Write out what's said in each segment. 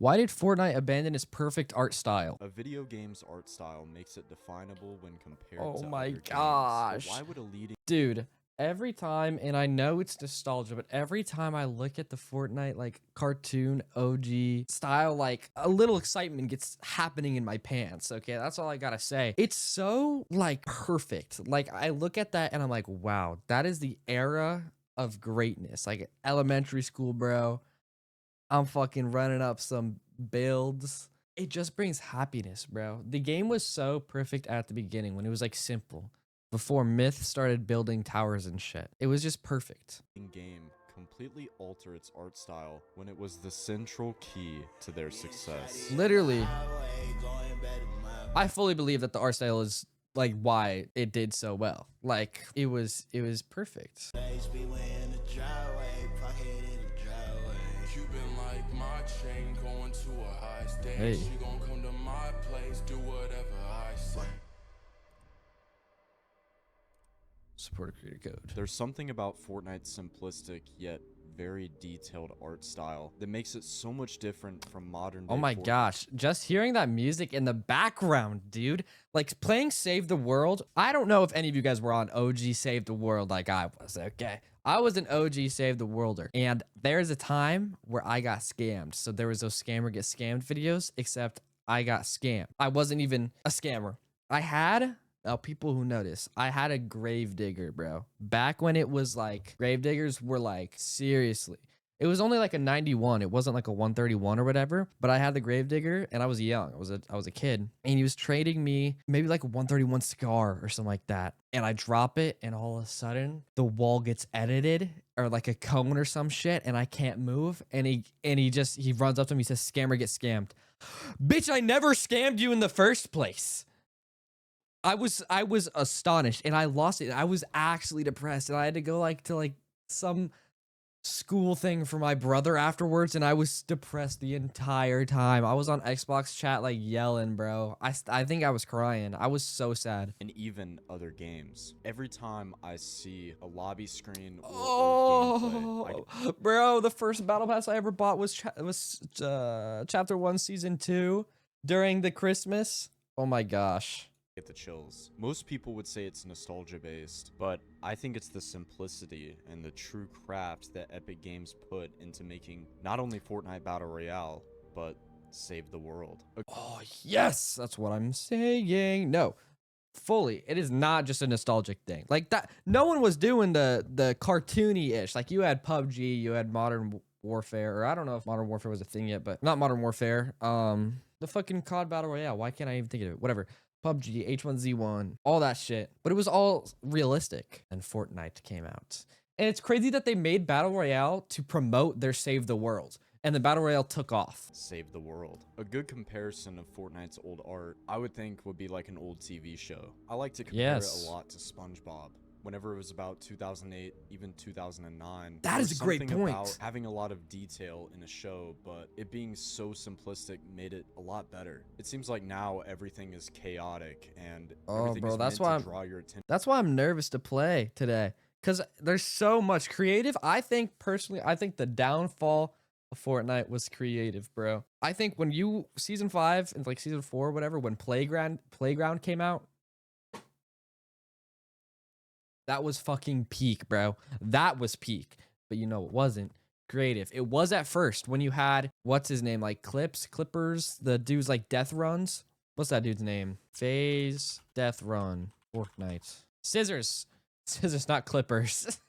Why did Fortnite abandon its perfect art style? A video game's art style makes it definable when compared Oh to my other games. But gosh. why would a leading Dude, every time, and I know it's nostalgia, but every time I look at the Fortnite like cartoon OG style, like a little excitement gets happening in my pants. Okay, that's all I gotta say. It's so like perfect. Like I look at that and I'm like, wow, that is the era of greatness. Like elementary school, bro. I'm fucking running up some builds. It just brings happiness, bro. The game was so perfect at the beginning when it was like simple. Before Myth started building towers and shit. It was just perfect. game completely alter its art style when it was the central key to their success? Literally, I fully believe that the art style is like why it did so well. Like it was perfect. Hey. Support a creator code. There's something about Fortnite's simplistic yet very detailed art style that makes it so much different from modern day Oh my Fortnite. gosh, just hearing that music in the background, dude, like playing Save the World. I don't know if any of you guys were on OG Save the World like I was, okay? I was an OG Save the Worlder, and there's a time where I got scammed. So there was those scammer get scammed videos, except I got scammed. I wasn't even a scammer. I had people who notice, I had a Gravedigger, bro. Back when it was like Gravediggers were like seriously. It was only like a 91. It wasn't like a 131 or whatever. But I had the Gravedigger and I was young. I was a kid. And he was trading me maybe like a 131 Scar or something like that. And I drop it and all of a sudden the wall gets edited or like a cone or some shit and I can't move. And he runs up to me, he says, "Scammer, get scammed." Bitch, I never scammed you in the first place. I was astonished and I lost it. I was actually depressed and I had to go like to like some school thing for my brother afterwards and I was depressed the entire time. I was on Xbox chat like yelling, bro. I think I was crying. I was so sad. And even other games. Every time I see a lobby screen or old gameplay, Bro, the first battle pass I ever bought was chapter 1 season 2 during the Christmas. Oh my gosh. get the chills. Most people would say it's nostalgia based, but I think it's the simplicity and the true craft that Epic Games put into making not only Fortnite Battle Royale, but Save the World. Oh yes, that's what I'm saying. No, fully, it is not just a nostalgic thing like that. No one was doing the cartoony ish. Like you had PUBG, you had Modern Warfare, or I don't know if Modern Warfare was a thing yet, but not Modern Warfare. The fucking COD Battle Royale. Why can't I even think of it? Whatever. PUBG, H1Z1, all that shit. But it was all realistic. And Fortnite came out. And it's crazy that they made Battle Royale to promote their Save the World. And the Battle Royale took off. Save the World. A good comparison of Fortnite's old art, I would think, would be like an old TV show. I like to compare it a lot to SpongeBob. Whenever it was about 2008, even 2009. That is a great point. About having a lot of detail in a show, but it being so simplistic made it a lot better. It seems like now everything is chaotic and everything is meant to draw your attention. That's why I'm nervous to play today, because there's so much creative. I think personally, I think the downfall of Fortnite was creative, bro. I think when season 5 and like season 4 or whatever, when Playground came out, that was fucking peak, bro. That was peak. But you know, it wasn't creative. It was at first when you had, what's his name? Like Clippers, the dude's like Death Runs. What's that dude's name? FaZe Death Run. Fortnite. Scissors, not Clippers.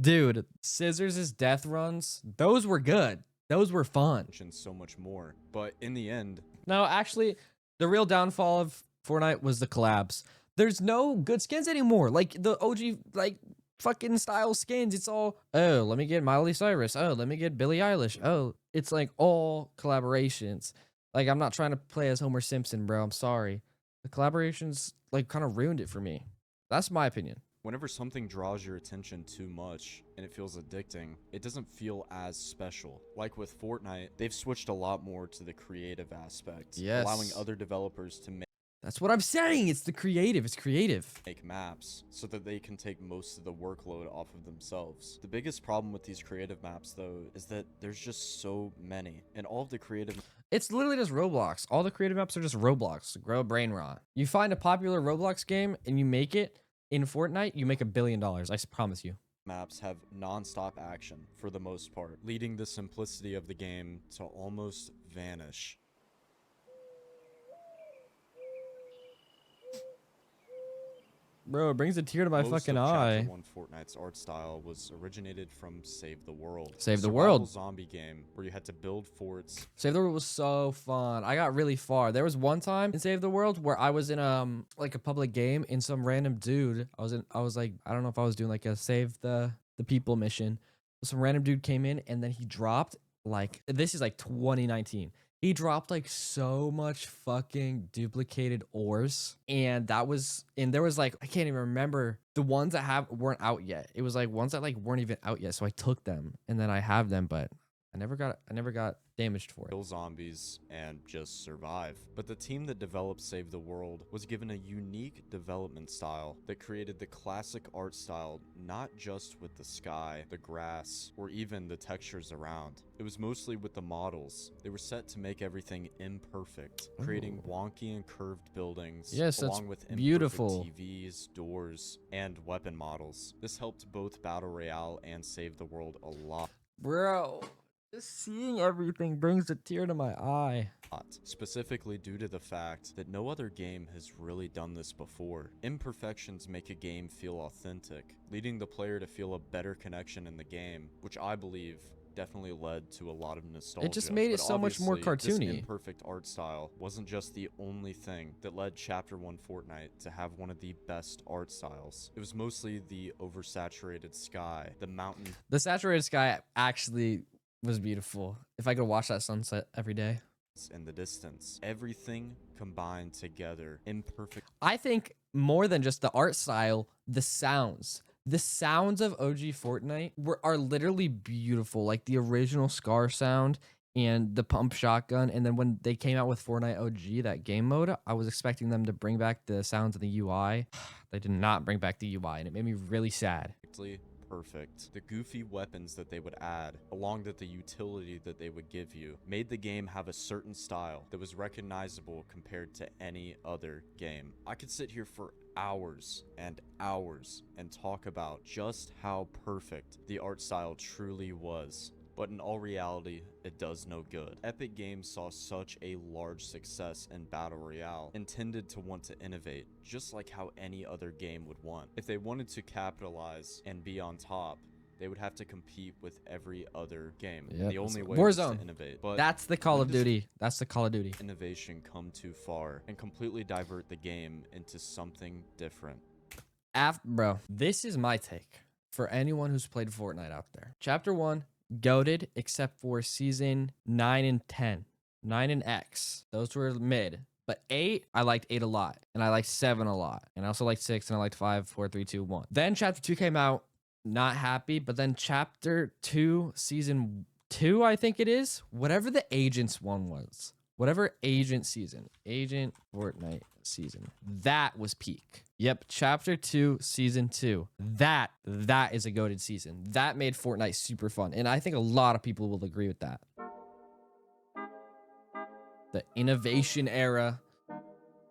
Dude, Scissors' Death Runs, those were good. Those were fun. And so much more. But in the end. No, actually, the real downfall of Fortnite was the collabs. There's no good skins anymore. Like the OG, like fucking style skins. It's all, oh, let me get Miley Cyrus. Oh, let me get Billie Eilish. Oh, it's like all collaborations. Like I'm not trying to play as Homer Simpson, bro. I'm sorry. The collaborations like kind of ruined it for me. That's my opinion. Whenever something draws your attention too much and it feels addicting, it doesn't feel as special. Like with Fortnite, they've switched a lot more to the creative aspect, allowing other developers to make That's what I'm saying. It's the creative. It's creative. make maps so that they can take most of the workload off of themselves. The biggest problem with these creative maps, though, is that there's just so many, and all of the creative It's literally just Roblox. All the creative maps are just Roblox. Grow brain rot. You find a popular Roblox game and you make it in Fortnite, you make $1 billion. I promise you. maps have non-stop action for the most part, leading the simplicity of the game to almost vanish. Bro, it brings a tear to my Most fucking of eye. Chapter 1 Fortnite's art style was originated from Save the World. Save the survival World. zombie game where you had to build forts. Save the World was so fun. I got really far. There was one time in Save the World where I was in like a public game and some random dude. I was like, I don't know if I was doing like a save the people mission. Some random dude came in and then he dropped like, this is like 2019. He dropped like so much fucking duplicated ores. And there was like, I can't even remember the ones that weren't out yet. It was like ones that like weren't even out yet. So I took them and then I have them, but I never got damaged for it. Kill zombies and just survive. But the team that developed Save the World was given a unique development style that created the classic art style, not just with the sky, the grass, or even the textures around. It was mostly with the models. They were set to make everything imperfect, creating wonky and curved buildings, Yes, that's along with imperfect beautiful. TVs, doors, and weapon models. This helped both Battle Royale and Save the World a lot. Bro, just seeing everything brings a tear to my eye. Specifically due to the fact that no other game has really done this before. Imperfections make a game feel authentic, leading the player to feel a better connection in the game, which I believe definitely led to a lot of nostalgia. It just made it But so much more obviously, cartoony. This imperfect art style wasn't just the only thing that led Chapter 1 Fortnite to have one of the best art styles. It was mostly the oversaturated sky, the mountain. The saturated sky actually was beautiful. If I could watch that sunset every day. In the distance. Everything combined together. Imperfect. I think more than just the art style, the sounds. The sounds of OG Fortnite are literally beautiful. Like the original Scar sound and the pump shotgun. And then when they came out with Fortnite OG, that game mode, I was expecting them to bring back the sounds of the UI. They did not bring back the UI, and it made me really sad. Perfect. The goofy weapons that they would add, along with the utility that they would give you, made the game have a certain style that was recognizable compared to any other game. I could sit here for hours and hours and talk about just how perfect the art style truly was. But in all reality, it does no good. Epic Games saw such a large success in Battle Royale, intended to want to innovate, just like how any other game would want. If they wanted to capitalize and be on top, they would have to compete with every other game. Yep. The only way Warzone. was to innovate. But That's the Call of Duty. That's the Call of Duty. Innovation come too far and completely divert the game into something different. Bro, this is my take for anyone who's played Fortnite out there. Chapter 1, goated, except for season 9 and 10. 9 and X. Those were mid. But 8, I liked 8 a lot. And I liked 7 a lot. And I also liked 6, and I liked 5, 4, 3, 2, 1. Then Chapter 2 came out. Not happy. But then Chapter 2, season 2, I think it is. Whatever the Agents one was. Whatever Agent season. Agent Fortnite season. That was peak. Yep, Chapter 2, Season 2. That is a goated season. That made Fortnite super fun. And I think a lot of people will agree with that. The innovation era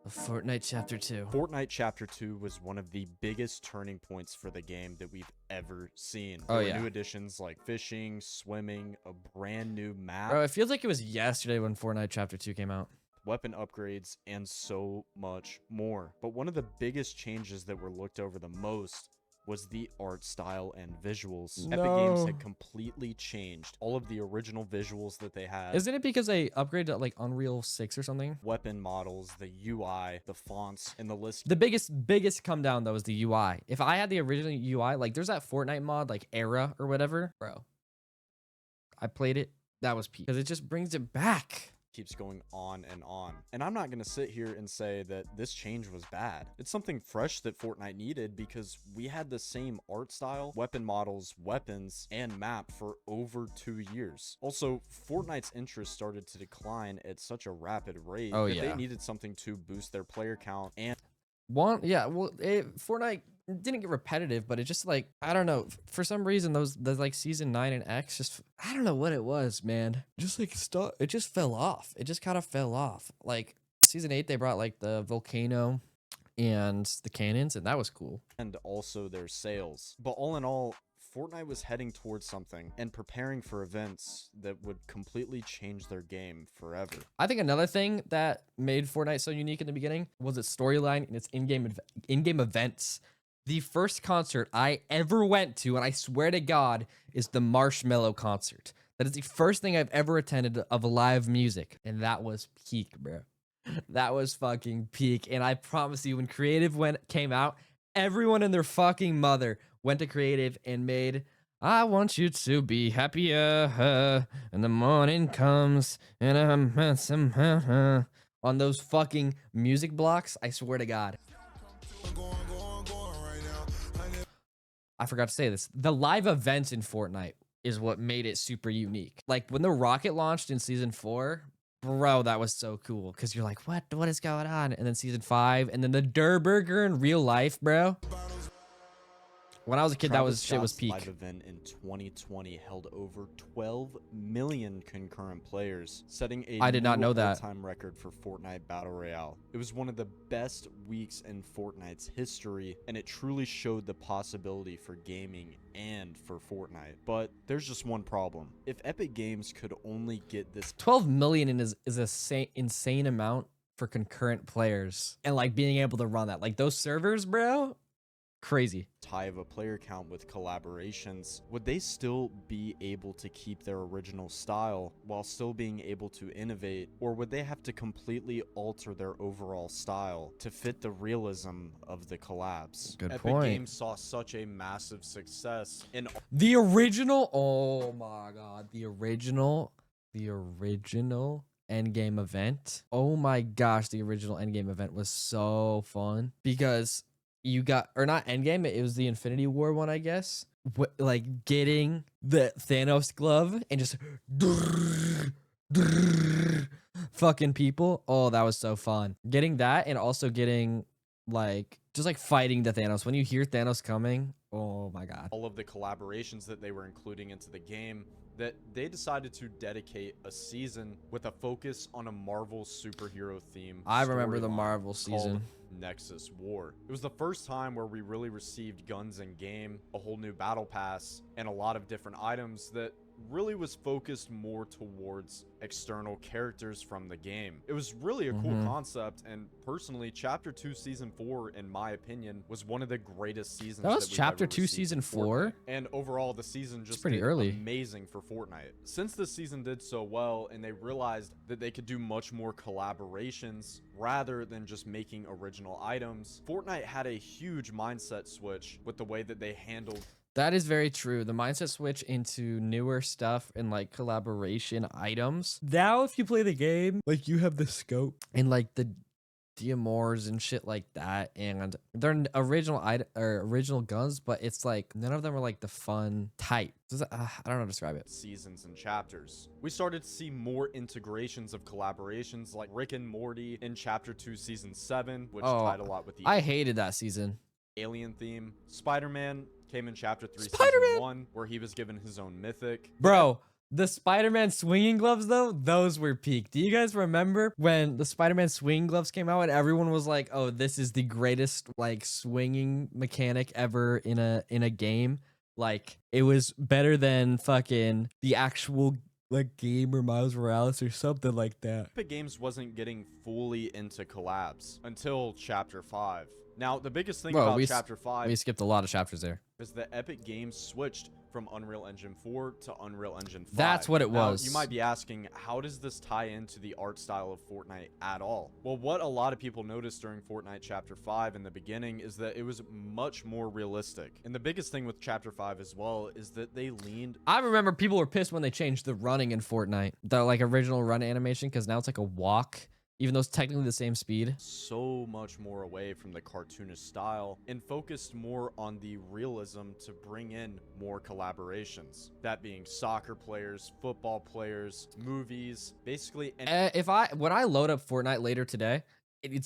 of Fortnite Chapter 2. Fortnite Chapter 2 was one of the biggest turning points for the game that we've ever seen. Oh, There were yeah. new additions like fishing, swimming, a brand new map, Bro, it feels like it was yesterday when Fortnite Chapter 2 came out. weapon upgrades, and so much more. But one of the biggest changes that were looked over the most was the art style and visuals. Epic Games No. had completely changed all of the original visuals that they had. Isn't it because they upgraded to like Unreal 6 or something? Weapon models, the UI, the fonts, and the list. The biggest come down though is the UI. If I had the original UI, like there's that Fortnite mod, like Era or whatever, bro. I played it. That was peak because it just brings it back. keeps going on and on. And I'm not going to sit here and say that this change was bad. It's something fresh that Fortnite needed because we had the same art style, weapon models, weapons, and map for over 2 years. Also, Fortnite's interest started to decline at such a rapid rate Oh, that they yeah. needed something to boost their player count and Yeah, well, Fortnite didn't get repetitive, but it just like, I don't know, for some reason the like season 9 and X just, I don't know what it was, man. Just like stuff, it just fell off. It just kind of fell off. Like season 8, they brought like the volcano and the cannons, and that was cool. also their sales. But all in all, Fortnite was heading towards something and preparing for events that would completely change their game forever. I think another thing that made Fortnite so unique in the beginning was its storyline and its in-game events. The first concert I ever went to, and I swear to God, is the Marshmello concert. That is the first thing I've ever attended of live music, and that was peak, bro. That was fucking peak. And I promise you, when Creative came out, everyone and their fucking mother went to Creative and made "I Want You to Be Happier," and the morning comes and I'm on those fucking music blocks. I swear to God. I forgot to say this. The live events in Fortnite is what made it super unique. Like when the rocket launched in season 4, bro, that was so cool. Cause you're like, what is going on? And then season 5, and then the Durr Burger in real life, bro. When I was a kid, Travis shit was Scott's peak. live event in 2020 held over 12 million concurrent players, setting a I did not know that. all-time record for Fortnite Battle Royale. It was one of the best weeks in Fortnite's history, and it truly showed the possibility for gaming and for Fortnite. But there's just one problem. If Epic Games could only get this 12 million is a insane amount for concurrent players, and like being able to run that, like those servers, bro. Crazy. high of a player count with collaborations, would they still be able to keep their original style while still being able to innovate, or would they have to completely alter their overall style to fit the realism of the collabs? Good Epic point. Games saw such a massive success in The original, oh my god, the original endgame event. Oh my gosh, the original endgame event was so fun because you got, or not endgame, it was the Infinity War one, I guess. Like getting the Thanos glove and just fucking people. Oh, that was so fun. Getting that, and also getting like just like fighting the Thanos. When you hear Thanos coming, oh my god. all of the collaborations that they were including into the game, that they decided to dedicate a season with a focus on a Marvel superhero theme. I remember the storyline Marvel called season. Nexus War. It was the first time where we really received guns in game, a whole new battle pass, and a lot of different items that really was focused more towards external characters from the game. It was really a cool concept, and personally, Chapter 2 Season 4, in my opinion, was one of the greatest seasons. That was we've Chapter ever 2 received Season in 4? Fortnite. And overall, the season just pretty did early. amazing for Fortnite. Since the season did so well, and they realized that they could do much more collaborations rather than just making original items, Fortnite had a huge mindset switch with the way that they handled. That is very true. The mindset switch into newer stuff and like collaboration items. Now, if you play the game, like you have the scope and like the DMRs and shit like that, and they're original original guns, but it's like none of them are like the fun type. I don't know how to describe it. Seasons and chapters. We started to see more integrations of collaborations like Rick and Morty in Chapter 2 Season 7, which tied a lot with the I hated that season. alien theme. Spider-Man came in Chapter 3 Spider-Man! Season 1, where he was given his own mythic. Bro, the Spider-Man swinging gloves, though, those were peak. Do you guys remember when the Spider-Man swinging gloves came out and everyone was like, oh, this is the greatest, like, swinging mechanic ever in a game? Like, it was better than fucking the actual, like, game or Miles Morales or something like that. Epic Games wasn't getting fully into collabs until Chapter 5. Now, the biggest thing Well, about Chapter 5 we skipped a lot of chapters there. is that Epic Games switched from Unreal Engine 4 to Unreal Engine 5. That's what it Now, was. you might be asking, how does this tie into the art style of Fortnite at all? Well, what a lot of people noticed during Fortnite Chapter 5 in the beginning is that it was much more realistic. And the biggest thing with Chapter 5 as well is that they leaned... I remember people were pissed when they changed the running in Fortnite, the like original run animation, because now it's like a walk, even though it's technically the same speed. So much more away from the cartoonish style and focused more on the realism to bring in more collaborations. That being soccer players, football players, movies, basically. When I load up Fortnite later today,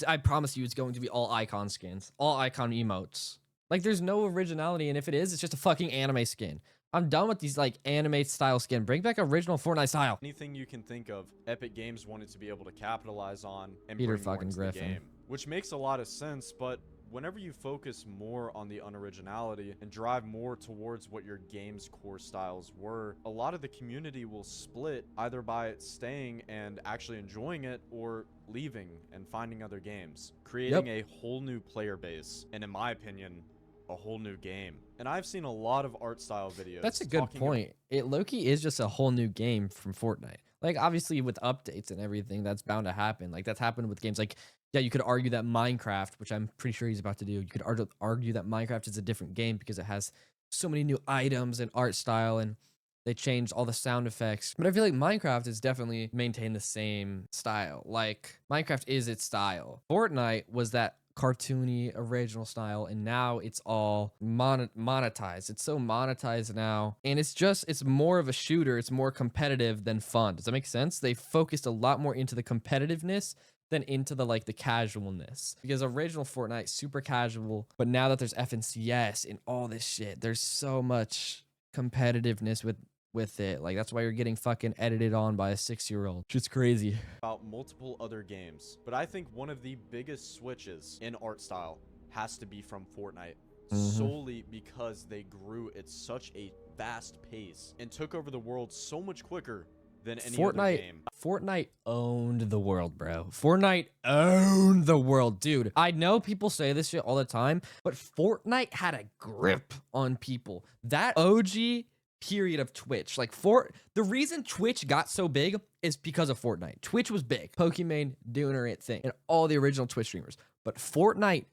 I promise you it's going to be all icon skins, all icon emotes. Like there's no originality, and if it is, it's just a fucking anime skin. I'm done with these like anime style skin. Bring back original Fortnite style. Anything you can think of, Epic Games wanted to be able to capitalize on and Peter bring more fucking into the Griffin. game, which makes a lot of sense. But whenever you focus more on the unoriginality and drive more towards what your game's core styles were, a lot of the community will split either by staying and actually enjoying it or leaving and finding other games, creating a whole new player base, and in my opinion, a whole new game. And I've seen a lot of art style videos. That's a good point. It Loki is just a whole new game from Fortnite. Like obviously with updates and everything, that's bound to happen. Like that's happened with games. Like yeah, you could argue that Minecraft, which I'm pretty sure he's about to do, you could argue that Minecraft is a different game because it has so many new items and art style, and they changed all the sound effects. But I feel like Minecraft has definitely maintained the same style. Like Minecraft is its style. Fortnite was that cartoony original style, and now it's all monetized. It's so monetized now, and it's more of a shooter. It's more competitive than fun. Does that make sense? They focused a lot more into the competitiveness than into the like the casualness, because original Fortnite super casual, but now that there's FNCS and all this shit, there's so much competitiveness with it. Like that's why you're getting fucking edited on by a 6-year-old. It's crazy. About multiple other games, but I think one of the biggest switches in art style has to be from Fortnite, solely because they grew at such a fast pace and took over the world so much quicker than any other game. Fortnite owned the world, bro. Fortnite owned the world, dude. I know people say this shit all the time, but Fortnite had a grip on people. That OG period of Twitch, like the reason Twitch got so big is because of Fortnite. Twitch was big, Pokimane doing her thing, and all the original Twitch streamers. But Fortnite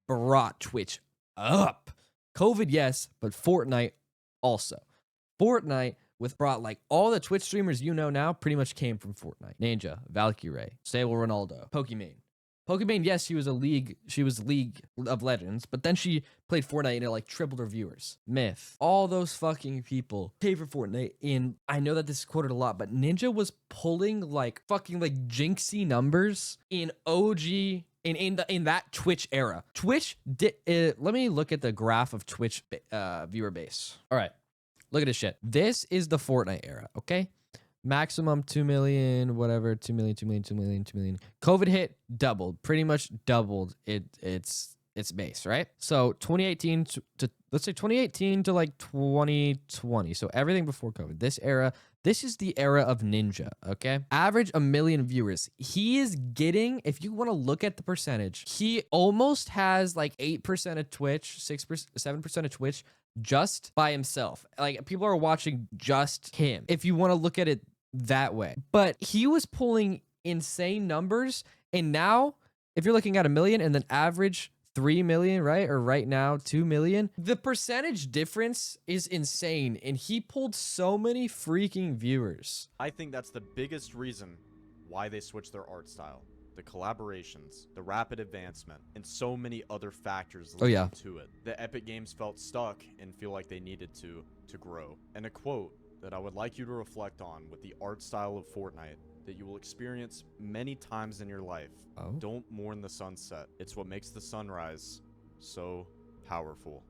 brought Twitch up. COVID, yes, but Fortnite also. Fortnite brought like all the Twitch streamers you know now pretty much came from Fortnite. Ninja, Valkyrae, Sable Ronaldo, Pokimane. Pokimane, yes, she was League of Legends, but then she played Fortnite and it like tripled her viewers. Myth. All those fucking people came for Fortnite, and I know that this is quoted a lot, but Ninja was pulling like fucking like jinxy numbers in OG in that Twitch era. Twitch did let me look at the graph of Twitch viewer base. All right. Look at this shit. This is the Fortnite era, okay? Maximum 2 million, whatever, 2 million, 2 million, 2 million, 2 million. COVID hit, doubled, pretty much doubled its base, right? So 2018 to let's say 2018 to like 2020. So everything before COVID. This era, this is the era of Ninja, okay? Average 1 million viewers. He is getting, if you want to look at the percentage, he almost has like 8% of Twitch, 6%, 7% of Twitch just by himself. Like people are watching just him, if you want to look at it that way. But he was pulling insane numbers, and now if you're looking at 1 million and then average 3 million, right? Or right now 2 million, the percentage difference is insane, and he pulled so many freaking viewers. I think that's the biggest reason why they switched their art style. The collaborations, the rapid advancement, and so many other factors leading to it. The Epic Games felt stuck and feel like they needed to grow. And a quote that I would like you to reflect on with the art style of Fortnite that you will experience many times in your life. Don't mourn the sunset. It's what makes the sunrise so powerful.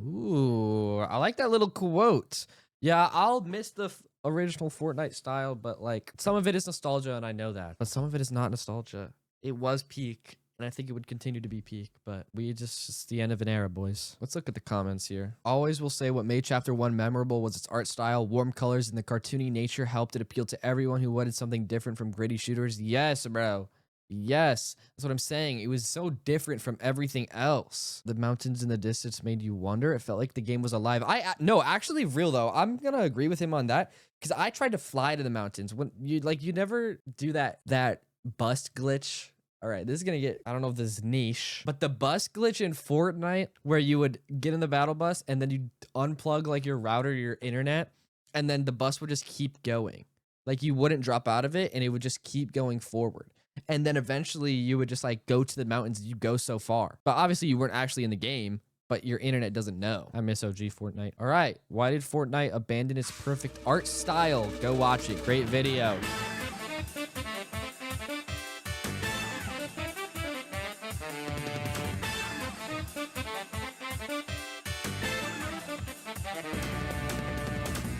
Ooh, I like that little quote. Yeah, I'll miss the original Fortnite style, but like some of it is nostalgia, and I know that. But some of it is not nostalgia. It was peak, and I think it would continue to be peak, but it's the end of an era, boys. Let's look at the comments here. Always will say what made Chapter 1 memorable was its art style. Warm colors and the cartoony nature helped it appeal to everyone who wanted something different from gritty shooters. Yes, bro. Yes, that's what I'm saying. It was so different from everything else. The mountains in the distance made you wonder. It felt like the game was alive. No, actually, real though. I'm gonna agree with him on that because I tried to fly to the mountains. When you never do that bust glitch. All right, this is gonna get, I don't know if this is niche, but the bus glitch in Fortnite where you would get in the battle bus and then you unplug like your router, your internet, and then the bus would just keep going. Like you wouldn't drop out of it and it would just keep going forward. And then eventually you would just like go to the mountains. You go so far, but obviously you weren't actually in the game, but your internet doesn't know. I miss OG Fortnite. All right. Why did Fortnite abandon its perfect art style? Go watch it. Great video.